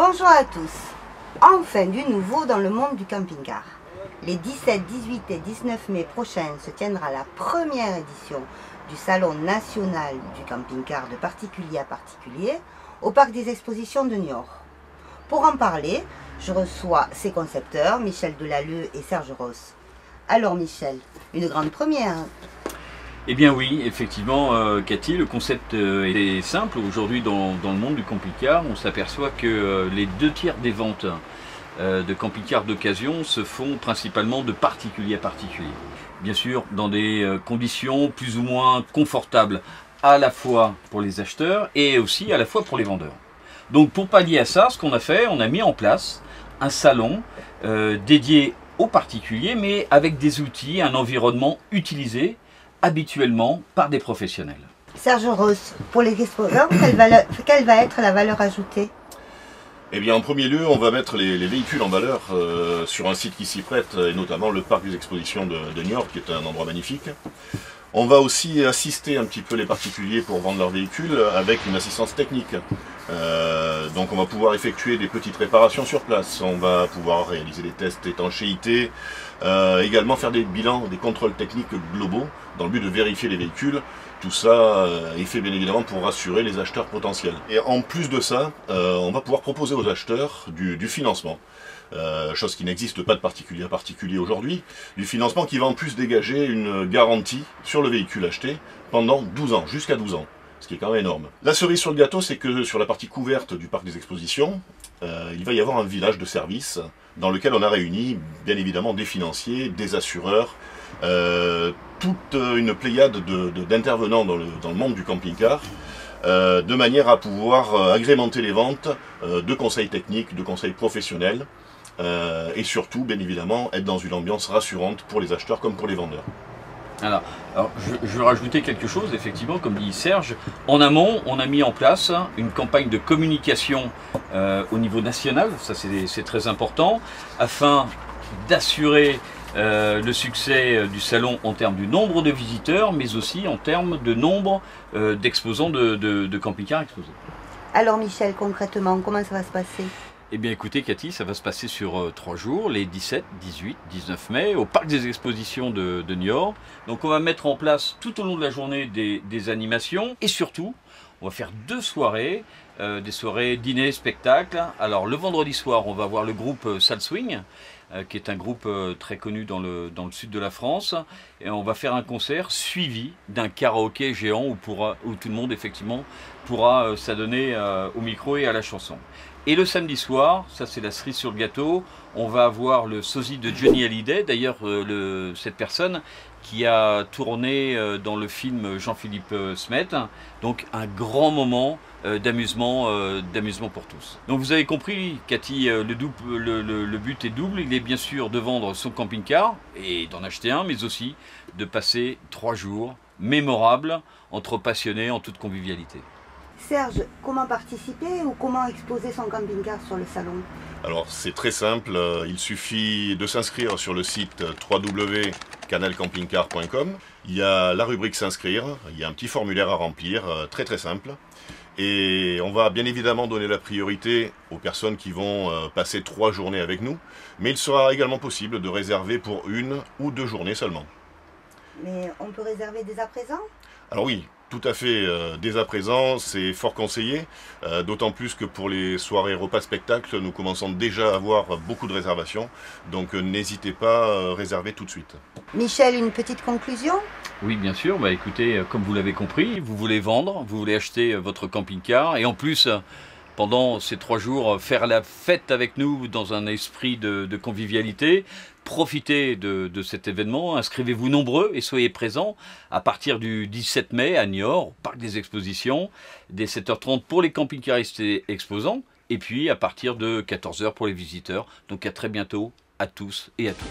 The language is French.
Bonjour à tous. Enfin du nouveau dans le monde du camping-car. Les 17, 18 et 19 mai prochains se tiendra la première édition du Salon national du camping-car de particulier à particulier au Parc des Expositions de Niort. Pour en parler, je reçois ses concepteurs, Michel Delalleux et Serge Ross. Alors Michel, une grande première. Eh bien oui, effectivement, Cathy, le concept est simple. Aujourd'hui, dans le monde du camping-car, on s'aperçoit que les 2/3 des ventes de camping-car d'occasion se font principalement de particulier à particulier. Bien sûr, dans des conditions plus ou moins confortables, à la fois pour les acheteurs et aussi à la fois pour les vendeurs. Donc pour pallier à ça, ce qu'on a fait, on a mis en place un salon dédié aux particuliers, mais avec des outils, un environnement utilisé habituellement par des professionnels. Serge Ross, pour les exposants, quelle va être la valeur ajoutée? Eh bien, en premier lieu, on va mettre les véhicules en valeur sur un site qui s'y prête, et notamment le parc des expositions de Niort, qui est un endroit magnifique. On va aussi assister un petit peu les particuliers pour vendre leurs véhicules avec une assistance technique. Donc on va pouvoir effectuer des petites réparations sur place, on va pouvoir réaliser des tests d'étanchéité, également faire des bilans, des contrôles techniques globaux dans le but de vérifier les véhicules. Tout ça est fait bien évidemment pour rassurer les acheteurs potentiels. Et en plus de ça, on va pouvoir proposer aux acheteurs du financement. Chose qui n'existe pas de particulier à particulier aujourd'hui, du financement qui va en plus dégager une garantie sur le véhicule acheté pendant 12 ans, jusqu'à 12 ans, ce qui est quand même énorme. La cerise sur le gâteau, c'est que sur la partie couverte du parc des expositions, il va y avoir un village de services dans lequel on a réuni bien évidemment des financiers, des assureurs, toute une pléiade d'intervenants dans le monde du camping-car, de manière à pouvoir agrémenter les ventes de conseils techniques, de conseils professionnels, et surtout, bien évidemment, être dans une ambiance rassurante pour les acheteurs comme pour les vendeurs. Alors je veux rajouter quelque chose, effectivement, comme dit Serge. En amont, on a mis en place une campagne de communication au niveau national, ça c'est très important, afin d'assurer le succès du salon en termes du nombre de visiteurs, mais aussi en termes de nombre d'exposants de camping-car exposés. Alors Michel, concrètement, comment ça va se passer? Eh bien écoutez Cathy, ça va se passer sur 3 jours, les 17, 18, 19 mai, au Parc des Expositions de Niort. Donc on va mettre en place tout au long de la journée des animations et surtout, on va faire 2 soirées, des soirées dîner, spectacle. Alors le vendredi soir, on va voir le groupe Salle Swing, qui est un groupe très connu dans le sud de la France. Et on va faire un concert suivi d'un karaoké géant où tout le monde effectivement pourra s'adonner au micro et à la chanson. Et le samedi soir, ça c'est la cerise sur le gâteau, on va avoir le sosie de Johnny Hallyday, d'ailleurs cette personne qui a tourné dans le film Jean-Philippe Smet, donc un grand moment d'amusement pour tous. Donc vous avez compris Cathy, le but est double, il est bien sûr de vendre son camping-car et d'en acheter un, mais aussi de passer 3 jours mémorables entre passionnés en toute convivialité. Serge, comment participer ou comment exposer son camping-car sur le salon? Alors c'est très simple, il suffit de s'inscrire sur le site www.canalcampingcar.com. Il y a la rubrique s'inscrire, il y a un petit formulaire à remplir, très simple. Et on va bien évidemment donner la priorité aux personnes qui vont passer 3 journées avec nous, mais il sera également possible de réserver pour 1 ou 2 journées seulement. Mais on peut réserver dès à présent? Alors oui, tout à fait, dès à présent, c'est fort conseillé, d'autant plus que pour les soirées repas-spectacles, nous commençons déjà à avoir beaucoup de réservations, donc n'hésitez pas à réserver tout de suite. Michel, une petite conclusion? Oui, bien sûr, bah, écoutez, comme vous l'avez compris, vous voulez vendre, vous voulez acheter votre camping-car, et en plus, pendant ces 3 jours, faire la fête avec nous dans un esprit de convivialité. Profitez de cet événement, inscrivez-vous nombreux et soyez présents à partir du 17 mai à Niort, au Parc des Expositions, dès 7h30 pour les camping-caristes et exposants, et puis à partir de 14h pour les visiteurs. Donc à très bientôt à tous et à toutes.